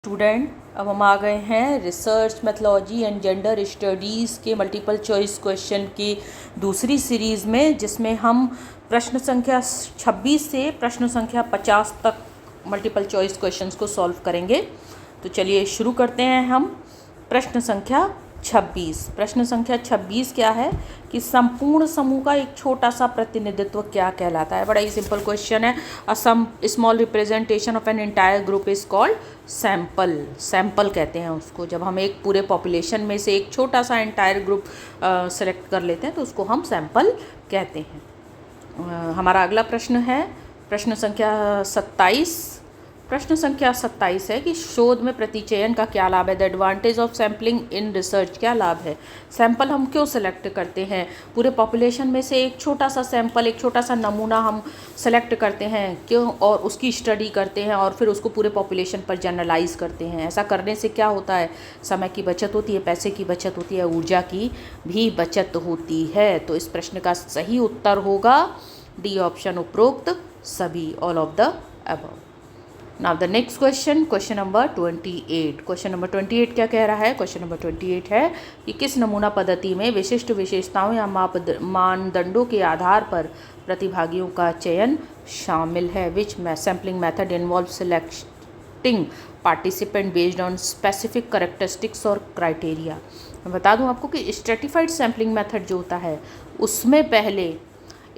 Student, अब हम आ गए हैं research methodology and gender studies के मल्टीपल चॉइस क्वेश्चन की दूसरी सीरीज़ में, जिसमें हम प्रश्न संख्या 26 से प्रश्न संख्या 50 तक मल्टीपल चॉइस क्वेश्चंस को सॉल्व करेंगे। तो चलिए शुरू करते हैं हम। प्रश्न संख्या 26। प्रश्न संख्या 26 क्या है कि संपूर्ण समूह का एक छोटा सा प्रतिनिधित्व क्या कहलाता है। बड़ा ही सिंपल क्वेश्चन है। A small representation of an entire group is called sample. Sample कहते हैं उसको। जब हम एक पूरे पॉपुलेशन में से एक छोटा सा एंटायर ग्रुप सेलेक्ट कर लेते हैं तो उसको हम सैंपल कहते हैं। हमारा अगला प्रश्न है प्रश्न संख्या 27। प्रश्न संख्या 27 है कि शोध में प्रतिचयन का क्या लाभ है। The advantage of sampling in research. क्या लाभ है। सैंपल हम क्यों सेलेक्ट करते हैं। पूरे पॉपुलेशन में से एक छोटा सा सैंपल, एक छोटा सा नमूना हम सेलेक्ट करते हैं क्यों, और उसकी स्टडी करते हैं और फिर उसको पूरे पॉपुलेशन पर जनरलाइज करते हैं। ऐसा करने से क्या होता है, समय की बचत होती है, पैसे की बचत होती है, ऊर्जा की भी बचत होती है। तो इस प्रश्न का सही उत्तर होगा डी ऑप्शन, उपरोक्त सभी, all of the above. Now the next question, question number 28। Question number 28 क्या कह रहा है। क्वेश्चन नंबर 28 है कि किस नमूना पद्धति में विशिष्ट विशेषताओं या मानदंडों के आधार पर प्रतिभागियों का चयन शामिल है। Which sampling method involve selecting participant based on specific characteristics और क्राइटेरिया। मैं बता दूं आपको कि स्ट्रेटिफाइड सैम्पलिंग मेथड जो होता है उसमें पहले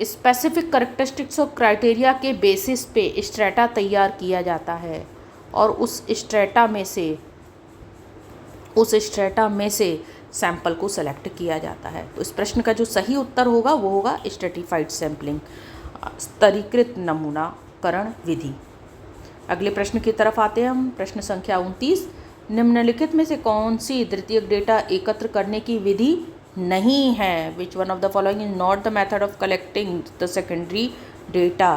स्पेसिफिक करेक्टरिस्टिक्स और क्राइटेरिया के बेसिस पे स्ट्रेटा तैयार किया जाता है और उस स्ट्रेटा में से सैंपल को सेलेक्ट किया जाता है। तो इस प्रश्न का जो सही उत्तर होगा वो होगा स्ट्रेटिफाइड सैम्पलिंग, स्तरीकृत नमूनाकरण विधि। अगले प्रश्न की तरफ आते हैं हम। प्रश्न संख्या 29। निम्नलिखित में से कौन सी द्वितीयक डेटा एकत्र करने की विधि नहीं है। विच one of the following is not the method of collecting the secondary data.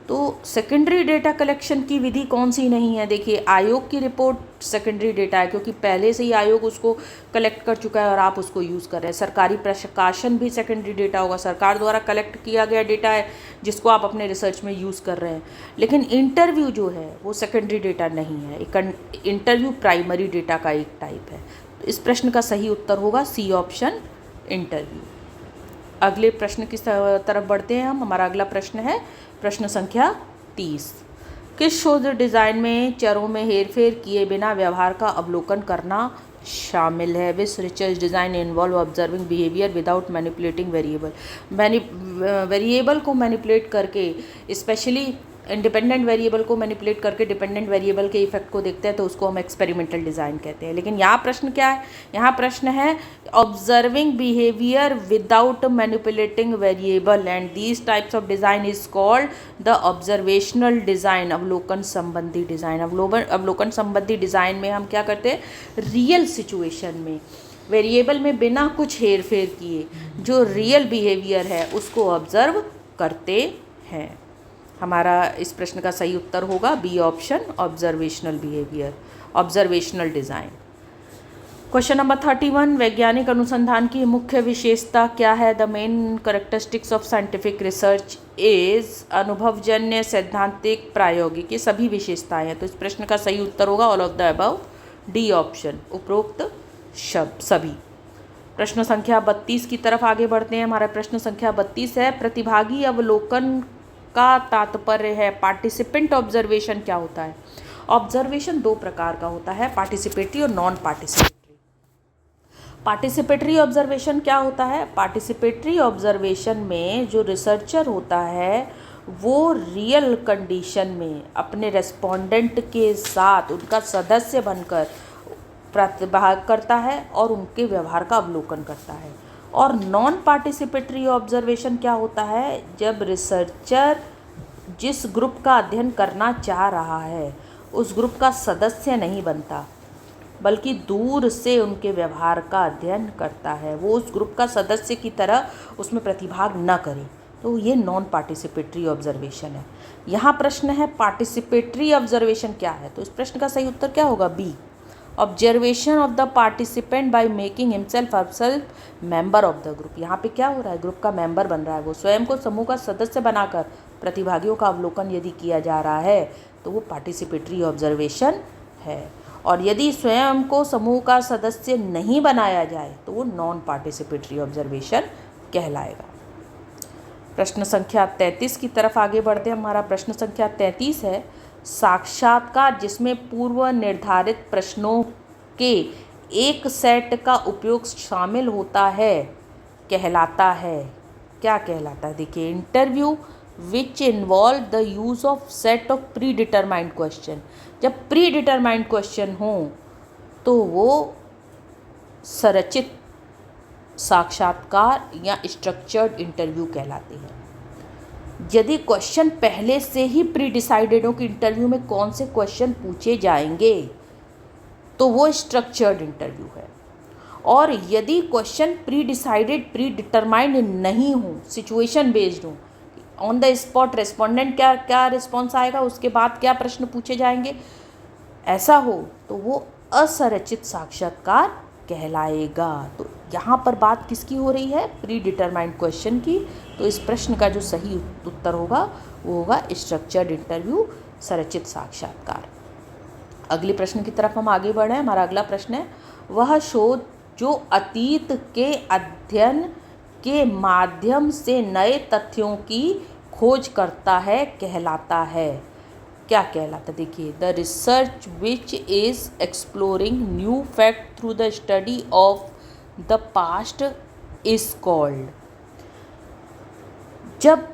तो सेकेंडरी डेटा कलेक्शन की विधि कौन सी नहीं है। देखिए, आयोग की रिपोर्ट सेकेंडरी डेटा है क्योंकि पहले से ही आयोग उसको कलेक्ट कर चुका है और आप उसको यूज़ कर रहे हैं। सरकारी प्रकाशन भी सेकेंडरी डेटा होगा, सरकार द्वारा कलेक्ट किया गया डेटा है जिसको आप अपने रिसर्च में यूज़ कर रहे हैं। लेकिन इंटरव्यू जो है वो सेकेंडरी डेटा नहीं है। इंटरव्यू प्राइमरी डेटा का एक टाइप है। इस प्रश्न का सही उत्तर होगा सी ऑप्शन, इंटरव्यू। अगले प्रश्न की तरफ बढ़ते हैं हम। हमारा अगला प्रश्न है प्रश्न संख्या 30। किस शोध डिज़ाइन में चरों में हेरफेर किए बिना व्यवहार का अवलोकन करना शामिल है। Which research design involve observing behaviour without manipulating variable. Variable को मैनिपुलेट करके, स्पेशली इंडिपेंडेंट वेरिएबल को मैनिपुलेट करके डिपेंडेंट वेरिएबल के इफेक्ट को देखते हैं तो उसको हम एक्सपेरिमेंटल डिज़ाइन कहते हैं। लेकिन यहाँ प्रश्न क्या है, यहाँ प्रश्न है observing behaviour without manipulating variable and these types of design is called the observational design, अवलोकन संबंधी डिज़ाइन। अवलोकन संबंधी डिज़ाइन में हम क्या करते हैं, रियल सिचुएशन में वेरिएबल में बिना कुछ हेर फेर किए जो रियल बिहेवियर है उसको ऑब्जर्व करते हैं। हमारा इस प्रश्न का सही उत्तर होगा B option, observational behaviour, observational design. Question number 31। वैज्ञानिक अनुसंधान की मुख्य विशेषता क्या है। The main characteristics of scientific research is अनुभवजन्य, सैद्धांतिक, प्रायोगिक। ये सभी विशेषताएं हैं। तो इस प्रश्न का सही उत्तर होगा all of the above, D option, उपरोक्त सभी। प्रश्न संख्या 32 की तरफ आगे बढ़ते हैं। हमारा प्रश्न संख्या 32 है प्रतिभागी अवलोकन का तात्पर्य है। पार्टिसिपेंट ऑब्जर्वेशन क्या होता है। ऑब्जर्वेशन दो प्रकार का होता है, पार्टिसिपेटरी और नॉन पार्टिसिपेटरी। पार्टिसिपेटरी ऑब्जर्वेशन क्या होता है। पार्टिसिपेटरी ऑब्जर्वेशन में जो रिसर्चर होता है वो रियल कंडीशन में अपने रेस्पोंडेंट के साथ उनका सदस्य बनकर प्रतिभाग करता है और उनके व्यवहार का अवलोकन करता है। और नॉन पार्टिसिपेटरी ऑब्जर्वेशन क्या होता है, जब रिसर्चर जिस ग्रुप का अध्ययन करना चाह रहा है उस ग्रुप का सदस्य नहीं बनता बल्कि दूर से उनके व्यवहार का अध्ययन करता है, वो उस ग्रुप का सदस्य की तरह उसमें प्रतिभाग न करे। तो ये नॉन पार्टिसिपेटरी ऑब्जर्वेशन है। यहाँ प्रश्न है पार्टिसिपेटरी ऑब्जर्वेशन क्या है। तो इस प्रश्न का सही उत्तर क्या होगा, B, observation of the participant by making himself member of the group. यहाँ पे क्या हो रहा है, ग्रुप का मेंबर बन रहा है, वो स्वयं को समूह का सदस्य बनाकर प्रतिभागियों का अवलोकन यदि किया जा रहा है तो वो पार्टिसिपेटरी ऑब्जर्वेशन है। और यदि स्वयं को समूह का सदस्य नहीं बनाया जाए तो वो नॉन पार्टिसिपेटरी ऑब्जर्वेशन कहलाएगा। प्रश्न संख्या 33 की तरफ आगे बढ़ते हैं। हमारा प्रश्न संख्या 33 है, साक्षात्कार जिसमें पूर्व निर्धारित प्रश्नों के एक सेट का उपयोग शामिल होता है कहलाता है, क्या कहलाता है? देखिए, interview which involve the use of set of pre determined question. जब प्री डिटरमाइंड क्वेश्चन हो तो वो संरचित साक्षात्कार या स्ट्रक्चर्ड इंटरव्यू कहलाते हैं। यदि क्वेश्चन पहले से ही प्री डिसाइडेड हो कि इंटरव्यू में कौन से क्वेश्चन पूछे जाएंगे तो वो स्ट्रक्चर्ड इंटरव्यू है। और यदि question pre decided pre determined नहीं हो, सिचुएशन बेस्ड हो, ऑन द स्पॉट रेस्पोंडेंट क्या क्या रिस्पॉन्स आएगा, उसके बाद क्या प्रश्न पूछे जाएंगे, ऐसा हो तो वो असंरचित साक्षात्कार कहलाएगा। तो यहाँ पर बात किसकी हो रही है? प्री डिटरमाइंड क्वेश्चन की। तो इस प्रश्न का जो सही उत्तर होगा वो होगा स्ट्रक्चर्ड इंटरव्यू, संरचित साक्षात्कार। अगले प्रश्न की तरफ हम आगे बढ़े। हमारा अगला प्रश्न है, वह शोध जो अतीत के अध्ययन के माध्यम से नए तथ्यों की खोज करता है कहलाता है, क्या कहलाता है? देखिए, the research which is exploring new fact through the study of the past is called. जब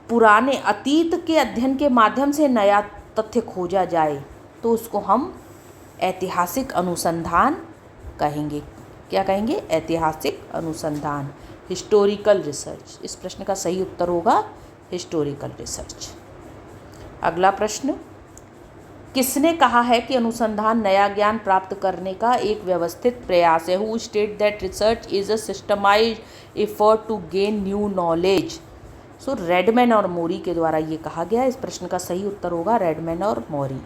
पुराने अतीत के अध्ययन के माध्यम से नया तथ्य खोजा जाए तो उसको हम ऐतिहासिक अनुसंधान कहेंगे। क्या कहेंगे? ऐतिहासिक अनुसंधान, हिस्टोरिकल रिसर्च। इस प्रश्न का सही उत्तर होगा हिस्टोरिकल रिसर्च। अगला प्रश्न, किसने कहा है कि अनुसंधान नया ज्ञान प्राप्त करने का एक व्यवस्थित प्रयास है? Who state that research is a systematized effort to gain new knowledge? So Redman और मोरी के द्वारा ये कहा गया। इस प्रश्न का सही उत्तर होगा रेडमैन और मोरी।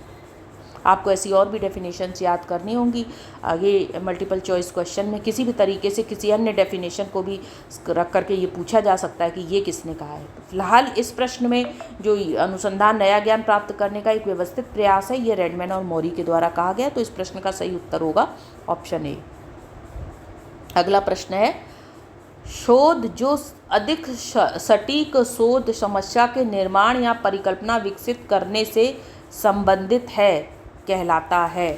आपको ऐसी और भी डेफिनेशंस याद करनी होंगी। आगे मल्टीपल चॉइस क्वेश्चन में किसी भी तरीके से किसी अन्य डेफिनेशन को भी रख करके ये पूछा जा सकता है कि ये किसने कहा है। फिलहाल इस प्रश्न में जो अनुसंधान नया ज्ञान प्राप्त करने का एक व्यवस्थित प्रयास है, ये रेडमैन और मोरी के द्वारा कहा गया। तो इस प्रश्न का सही उत्तर होगा ऑप्शन ए। अगला प्रश्न है, शोध जो अधिक सटीक शोध समस्या के निर्माण या परिकल्पना विकसित करने से संबंधित है कहलाता है।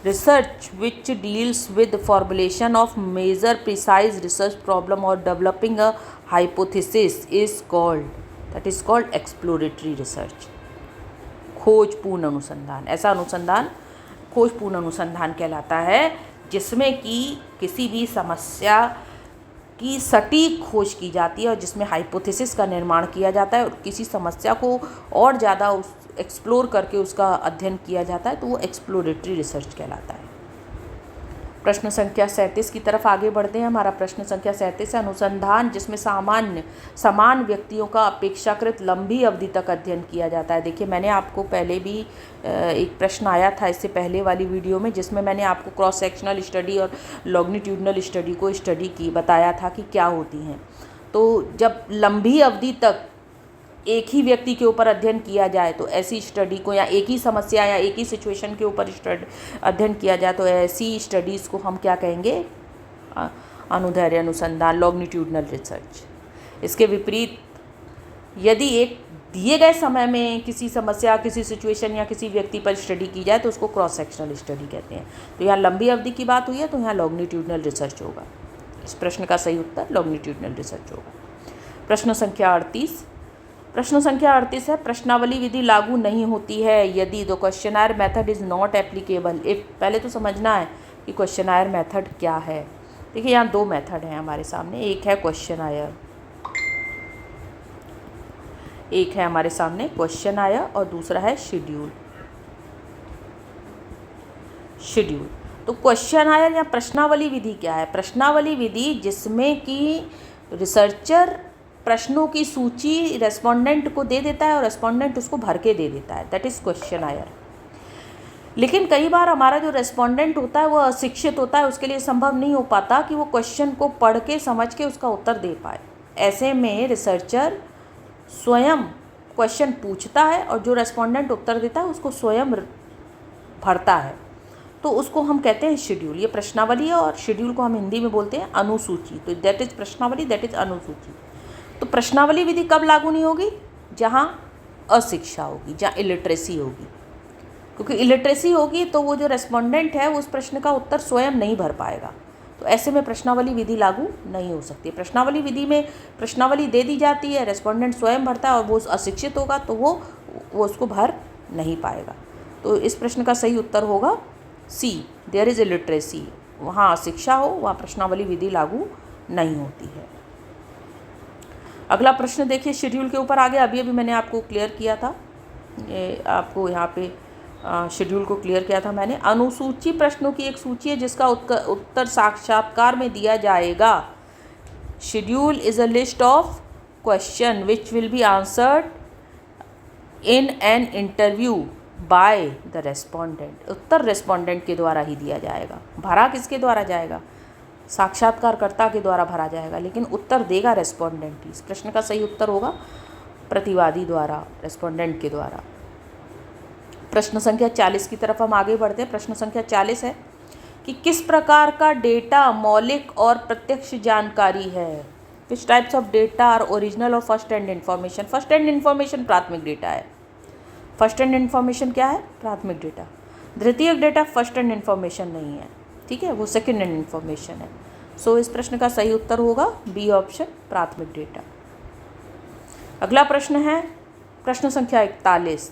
Research which deals with formulation of major precise research problem और developing a hypothesis is called, that is called exploratory research, खोजपूर्ण अनुसंधान। ऐसा अनुसंधान खोजपूर्ण अनुसंधान कहलाता है जिसमें कि किसी भी समस्या की सटीक खोज की जाती है और जिसमें हाइपोथेसिस का निर्माण किया जाता है और किसी समस्या को और ज़्यादा एक्सप्लोर करके उसका अध्ययन किया जाता है, तो वो एक्सप्लोरेटरी रिसर्च कहलाता है। प्रश्न संख्या 37 की तरफ आगे बढ़ते हैं। हमारा प्रश्न संख्या 37 है, अनुसंधान जिसमें समान व्यक्तियों का अपेक्षाकृत लंबी अवधि तक अध्ययन किया जाता है। देखिए, मैंने आपको पहले भी एक प्रश्न आया था इससे पहले वाली वीडियो में, जिसमें मैंने आपको क्रॉस सेक्शनल स्टडी और लॉन्गिट्यूडनल स्टडी को स्टडी की बताया था कि क्या होती हैं। तो जब लंबी अवधि तक एक ही व्यक्ति के ऊपर अध्ययन किया जाए तो ऐसी स्टडी को, या एक ही समस्या या एक ही सिचुएशन के ऊपर अध्ययन किया जाए तो ऐसी स्टडीज़ को हम क्या कहेंगे? अनुदैर्ध्य अनुसंधान, लॉन्गिट्यूडनल रिसर्च। इसके विपरीत यदि एक दिए गए समय में किसी समस्या, किसी सिचुएशन या किसी व्यक्ति पर स्टडी की जाए तो उसको क्रॉस सेक्शनल स्टडी कहते हैं। तो यहाँ लंबी अवधि की बात हुई है तो यहाँ लॉन्गिट्यूडनल रिसर्च होगा। इस प्रश्न का सही उत्तर लॉन्गिट्यूडनल रिसर्च होगा। प्रश्न संख्या 38। प्रश्न संख्या 38 है, प्रश्नावली विधि लागू नहीं होती है यदि the questionnaire method is not applicable if. पहले तो समझना है कि क्वेश्चनायर मेथड क्या है। देखिए, यहाँ दो मेथड हैं हमारे सामने, एक है क्वेश्चनायर, एक है हमारे सामने क्वेश्चनायर और दूसरा है शेड्यूल। तो क्वेश्चनायर या प्रश्नावली विधि क्या है? प्रश्नावली विधि जिसमें कि रिसर्चर प्रश्नों की सूची रेस्पोंडेंट को दे देता है और रेस्पोंडेंट उसको भर के दे देता है, दैट इज़ क्वेश्चनायर। लेकिन कई बार हमारा जो रेस्पोंडेंट होता है वो अशिक्षित होता है, उसके लिए संभव नहीं हो पाता कि वो क्वेश्चन को पढ़ के समझ के उसका उत्तर दे पाए। ऐसे में रिसर्चर स्वयं क्वेश्चन पूछता है और जो रेस्पोंडेंट उत्तर देता है उसको स्वयं भरता है तो उसको हम कहते हैं शेड्यूल। ये प्रश्नावली है और शेड्यूल को हम हिंदी में बोलते हैं अनुसूची। तो दैट इज़ प्रश्नावली, दैट इज़ अनुसूची। तो प्रश्नावली विधि कब लागू नहीं होगी? जहाँ अशिक्षा होगी, जहाँ इलिटरेसी होगी। क्योंकि इलिटरेसी होगी तो वो जो रेस्पोंडेंट है वो उस प्रश्न का उत्तर स्वयं नहीं भर पाएगा। तो ऐसे में प्रश्नावली विधि लागू नहीं हो सकती। प्रश्नावली विधि में प्रश्नावली दे दी जाती है, रेस्पोंडेंट स्वयं भरता है और वो अशिक्षित होगा तो वो उसको भर नहीं पाएगा। तो इस प्रश्न का सही उत्तर होगा सी, देयर इज़ इलिटरेसी। वहाँ अशिक्षा हो, वहाँ प्रश्नावली विधि लागू नहीं होती है। अगला प्रश्न देखिए, शेड्यूल के ऊपर आगे अभी मैंने आपको क्लियर किया था, ये आपको यहाँ पे शेड्यूल को क्लियर किया था मैंने। अनुसूची प्रश्नों की एक सूची है जिसका उत्तर साक्षात्कार में दिया जाएगा। Schedule is a list of question which will be answered in an interview by the respondent. Uttar respondent के द्वारा ही दिया जाएगा। भरा किसके द्वारा जाएगा? साक्षात्कारकर्ता के द्वारा भरा जाएगा, लेकिन उत्तर देगा रेस्पोंडेंट ही। इस प्रश्न का सही उत्तर होगा प्रतिवादी द्वारा, रेस्पोंडेंट के द्वारा। प्रश्न संख्या 40 की तरफ हम आगे बढ़ते हैं। प्रश्न संख्या 40 है कि किस प्रकार का डेटा मौलिक और प्रत्यक्ष जानकारी है? Which types of data are original और first hand information? First hand information प्राथमिक डेटा है। फर्स्ट हैंड इन्फॉर्मेशन क्या है? प्राथमिक डेटा। द्वितीयक डेटा फर्स्ट हैंड इन्फॉर्मेशन नहीं है, ठीक है, वो सेकेंड हैंड इन्फॉर्मेशन है। सो इस प्रश्न का सही उत्तर होगा बी ऑप्शन, प्राथमिक डेटा। अगला प्रश्न है प्रश्न संख्या 41।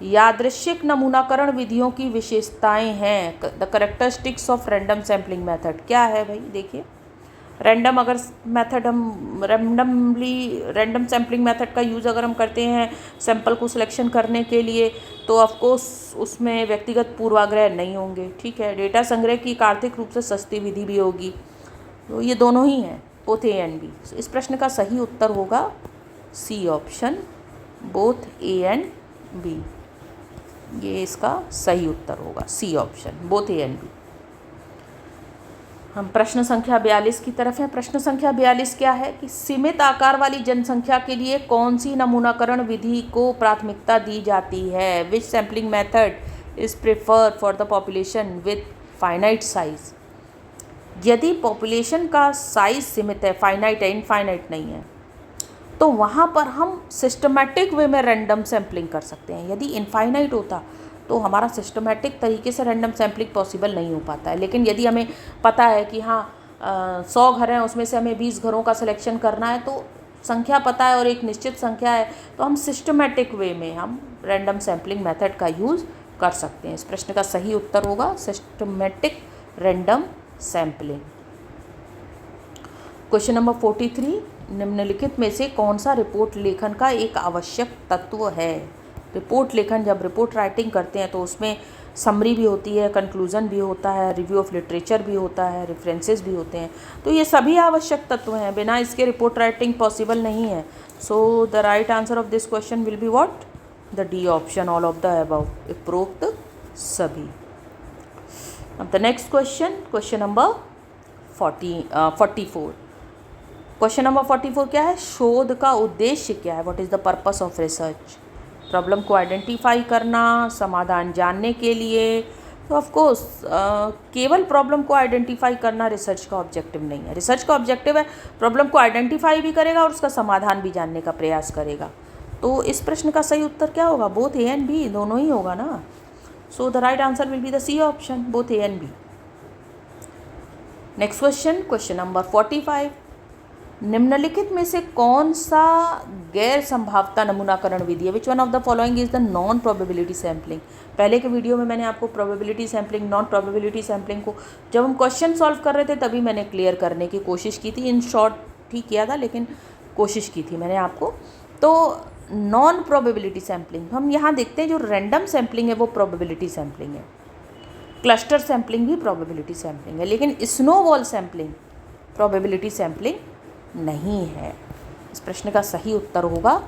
यादृच्छिक नमूनाकरण विधियों की विशेषताएं हैं। The characteristics of random sampling method क्या है भाई? देखिए, रैंडम अगर मेथड हम रैंडम सैम्पलिंग मेथड का यूज़ अगर हम करते हैं सैंपल को सिलेक्शन करने के लिए, तो ऑफकोर्स उसमें व्यक्तिगत पूर्वाग्रह नहीं होंगे, ठीक है। डेटा संग्रह की आर्थिक रूप से सस्ती विधि भी होगी। तो ये दोनों ही हैं, बोथ ए एंड बी। इस प्रश्न का सही उत्तर होगा C option, both A and B. ये इसका सही उत्तर होगा C option, both A and B. हम प्रश्न संख्या 42 की तरफ हैं। प्रश्न संख्या 42 क्या है कि सीमित आकार वाली जनसंख्या के लिए कौन सी नमूनाकरण विधि को प्राथमिकता दी जाती है? Which sampling method is preferred for the population with finite size? यदि पॉपुलेशन का साइज सीमित है, फाइनाइट है, इनफाइनाइट नहीं है, तो वहाँ पर हम सिस्टमैटिक वे में रैंडम सैम्पलिंग कर सकते हैं। यदि इनफाइनाइट होता तो हमारा सिस्टमैटिक तरीके से रैंडम सैम्पलिंग पॉसिबल नहीं हो पाता है। लेकिन यदि हमें पता है कि हाँ 100 घर हैं, उसमें से हमें 20 घरों का सिलेक्शन करना है, तो संख्या पता है और एक निश्चित संख्या है, तो हम सिस्टमैटिक वे में हम रैंडम सैम्पलिंग मेथड का यूज़ कर सकते हैं। इस प्रश्न का सही उत्तर होगा systematic random sampling. Question number 43, निम्नलिखित में से कौन सा रिपोर्ट लेखन का एक आवश्यक तत्व है? रिपोर्ट लेखन, जब रिपोर्ट राइटिंग करते हैं तो उसमें समरी भी होती है, कंक्लूजन भी होता है, रिव्यू ऑफ लिटरेचर भी होता है, रेफरेंसेस भी होते हैं। तो ये सभी आवश्यक तत्व हैं, बिना इसके रिपोर्ट राइटिंग पॉसिबल नहीं है। So the right answer of this question will be what? The D option, all of the above, उपरोक्त सभी। अब the next question, question number 44। Question number 44 क्या है? शोध का उद्देश्य क्या है? What is the purpose of research? Problem को आइडेंटिफाई करना, समाधान जानने के लिए। तो ऑफकोर्स केवल प्रॉब्लम को आइडेंटिफाई करना रिसर्च का ऑब्जेक्टिव नहीं है। रिसर्च का ऑब्जेक्टिव है प्रॉब्लम को आइडेंटिफाई भी करेगा और उसका समाधान भी जानने का प्रयास करेगा। तो इस प्रश्न का सही उत्तर क्या होगा? बोथ ए एंड बी, दोनों ही होगा ना। So the right answer will be the C option, both A and B. Next question, question number 45। निम्नलिखित में से कौन सा गैर संभावता नमूनाकरण विधि है? विच one of the following is the non probability sampling? पहले के वीडियो में मैंने आपको probability sampling, non probability sampling को जब हम क्वेश्चन सॉल्व कर रहे थे तभी मैंने क्लियर करने की कोशिश की थी। इन शॉर्ट ही किया था, लेकिन कोशिश की थी मैंने आपको। तो नॉन प्रोबेबिलिटी सैम्पलिंग हम यहाँ देखते हैं, जो रैंडम सैम्पलिंग है वो प्रोबेबिलिटी सैम्पलिंग है, क्लस्टर सैम्पलिंग भी प्रोबेबिलिटी सैम्पलिंग है, लेकिन स्नोबॉल सैम्पलिंग प्रोबेबिलिटी सैम्पलिंग नहीं है। इस प्रश्न का सही उत्तर होगा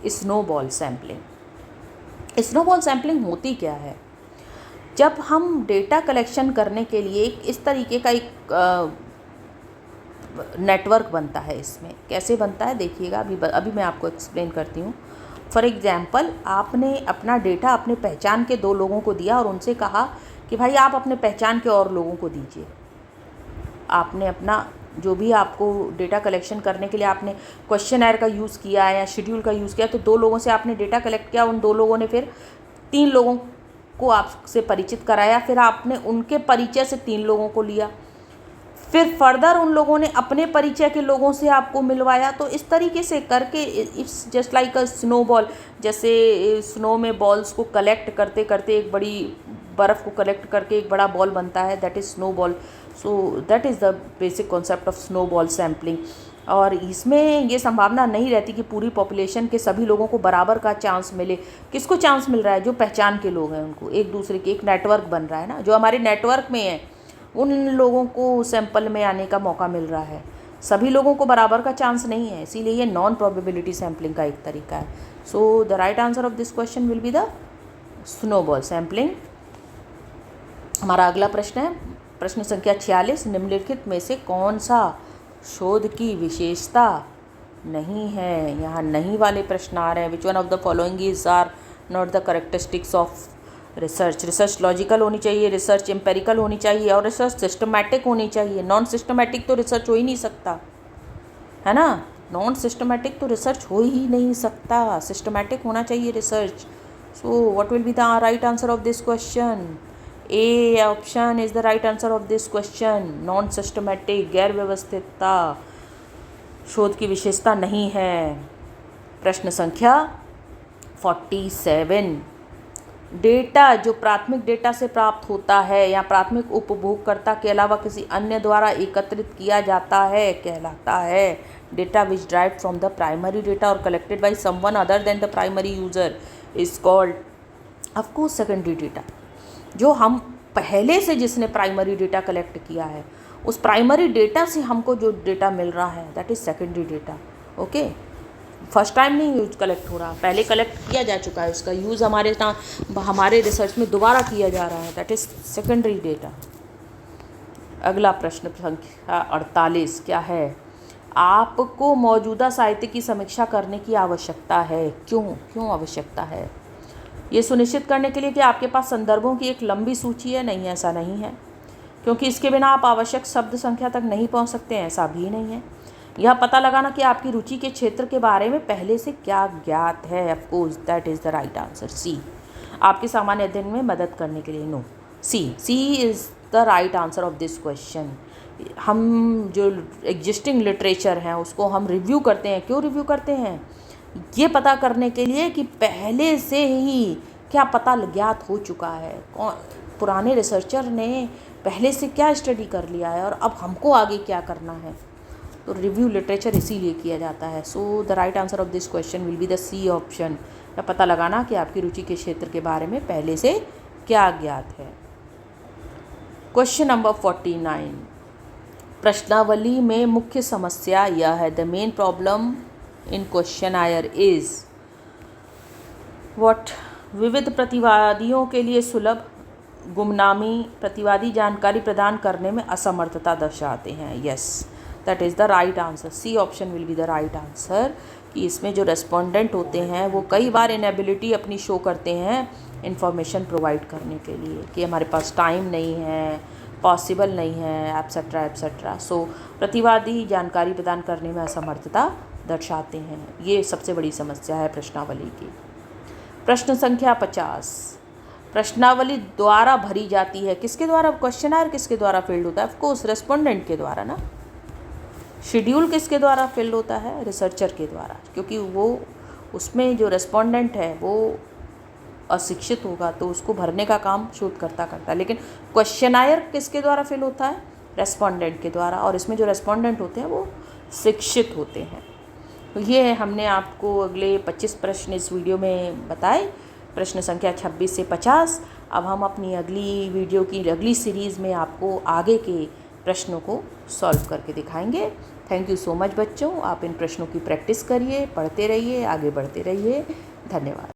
स्नोबॉल सैम्पलिंग। स्नोबॉल सैम्पलिंग होती क्या है? जब हम डेटा कलेक्शन करने के लिए इस तरीके का एक नेटवर्क बनता है। इसमें कैसे बनता है देखिएगा, अभी मैं आपको एक्सप्लेन करती हूँ। फॉर एग्जाम्पल, आपने अपना डेटा अपने पहचान के 2 लोगों को दिया और उनसे कहा कि भाई आप अपने पहचान के और लोगों को दीजिए। आपने अपना जो भी आपको डेटा कलेक्शन करने के लिए आपने क्वेश्चनर का यूज़ किया है या शेड्यूल का यूज़ किया, तो 2 लोगों से आपने डेटा कलेक्ट किया, उन 2 लोगों ने फिर 3 लोगों को आपसे परिचित कराया, फिर आपने उनके परिचय से 3 लोगों को लिया, फिर फर्दर उन लोगों ने अपने परिचय के लोगों से आपको मिलवाया। तो इस तरीके से करके it's just like a snowball, जैसे स्नो में बॉल्स को कलेक्ट करते करते एक बड़ी बर्फ़ को कलेक्ट करके एक बड़ा बॉल बनता है, that is snowball. So that is the basic concept of snowball sampling. और इसमें ये संभावना नहीं रहती कि पूरी पॉपुलेशन के सभी लोगों को बराबर का चांस मिले। किसको चांस मिल रहा है? जो पहचान के लोग हैं उनको, एक दूसरे के एक नेटवर्क बन रहा है ना, जो हमारे नेटवर्क में है उन लोगों को सैंपल में आने का मौका मिल रहा है। सभी लोगों को बराबर का चांस नहीं है, इसीलिए ये नॉन प्रोबेबिलिटी सैम्पलिंग का एक तरीका है। So the right answer of this question will be the snowball sampling. हमारा अगला प्रश्न है प्रश्न संख्या 46, निम्नलिखित में से कौन सा शोध की विशेषता नहीं है? यहाँ नहीं वाले प्रश्न आ रहे हैं। Which one of the following is or not the characteristics of research? Research logical होनी चाहिए, रिसर्च एम्पेरिकल होनी चाहिए और रिसर्च सिस्टमैटिक होनी चाहिए। नॉन सिस्टमैटिक तो रिसर्च हो ही नहीं सकता, है ना। नॉन सिस्टमैटिक तो रिसर्च हो ही नहीं सकता, सिस्टमैटिक होना चाहिए research. So what will be the right answer of this question? A option is the right answer of this question. Non systematic, गैर व्यवस्थितता शोध की विशेषता नहीं है। प्रश्न संख्या 47, डेटा जो प्राथमिक डेटा से प्राप्त होता है या प्राथमिक उपभोगकर्ता के अलावा किसी अन्य द्वारा एकत्रित किया जाता है कहलाता है data which derived from the primary data और collected by someone other than the primary user is called of course secondary data. जो हम पहले से जिसने प्राइमरी डेटा कलेक्ट किया है उस प्राइमरी डेटा से हमको जो डेटा मिल रहा है that is secondary data. Okay, first time नहीं यूज कलेक्ट हो रहा, पहले कलेक्ट किया जा चुका है, उसका यूज़ हमारे रिसर्च में दोबारा किया जा रहा है, दैट इज़ सेकेंडरी डेटा। अगला प्रश्न संख्या 48 क्या है? आपको मौजूदा साहित्य की समीक्षा करने की आवश्यकता है। क्यों आवश्यकता है? ये सुनिश्चित करने के लिए कि आपके पास संदर्भों की एक लंबी सूची है। नहीं, ऐसा नहीं है, क्योंकि इसके बिना आप आवश्यक शब्द संख्या तक नहीं पहुंच सकते हैं, ऐसा भी नहीं है। यह पता लगाना कि आपकी रुचि के क्षेत्र के बारे में पहले से क्या ज्ञात है, of course that is the right answer. C, आपके सामान्य अध्ययन में मदद करने के लिए। No, C is the right answer of this question. हम जो एग्जिस्टिंग लिटरेचर हैं उसको हम रिव्यू करते हैं। क्यों रिव्यू करते हैं? ये पता करने के लिए कि पहले से ही क्या पता ज्ञात हो चुका है, पुराने रिसर्चर ने पहले से क्या स्टडी कर लिया है और अब हमको आगे क्या करना है। तो रिव्यू लिटरेचर इसीलिए किया जाता है। So the right answer of this question will be the C option. या पता लगाना कि आपकी रुचि के क्षेत्र के बारे में पहले से क्या ज्ञात है। क्वेश्चन नंबर 49, प्रश्नावली में मुख्य समस्या यह है, the main problem in questionnaire is what? विविध प्रतिवादियों के लिए सुलभ गुमनामी प्रतिवादी जानकारी प्रदान करने में असमर्थता दर्शाते हैं। Yes, that is the right answer. C option will be the right answer कि इसमें जो रेस्पोंडेंट होते हैं वो कई बार इनएबिलिटी अपनी शो करते हैं इन्फॉर्मेशन प्रोवाइड करने के लिए कि हमारे पास टाइम नहीं है, पॉसिबल नहीं है, एट्सेट्रा एट्सेट्रा। सो प्रतिवादी जानकारी प्रदान करने में असमर्थता दर्शाते हैं। ये सबसे बड़ी समस्या है प्रश्नावली की। प्रश्न संख्या 50, प्रश्नावली द्वारा भरी जाती है। किसके द्वारा? क्वेश्चनर किसके द्वारा फिल्ड होता है? ऑफ कोर्स रेस्पोंडेंट के द्वारा ना। शेड्यूल किसके द्वारा फिल्ड होता है? रिसर्चर के द्वारा, क्योंकि वो उसमें जो रेस्पोंडेंट है वो अशिक्षित होगा तो उसको भरने का काम शोधकर्ता करता है। लेकिन क्वेश्चनायर किसके द्वारा फिल होता है? रेस्पोंडेंट के द्वारा, और इसमें जो रेस्पोंडेंट होते हैं वो शिक्षित होते हैं। तो ये हमने आपको अगले 25 प्रश्न इस वीडियो में बताए, प्रश्न संख्या 26 से 50। अब हम अपनी अगली वीडियो की अगली सीरीज़ में आपको आगे के प्रश्नों को सॉल्व करके दिखाएंगे। थैंक यू सो मच बच्चों, आप इन प्रश्नों की प्रैक्टिस करिए, पढ़ते रहिए, आगे बढ़ते रहिए। धन्यवाद।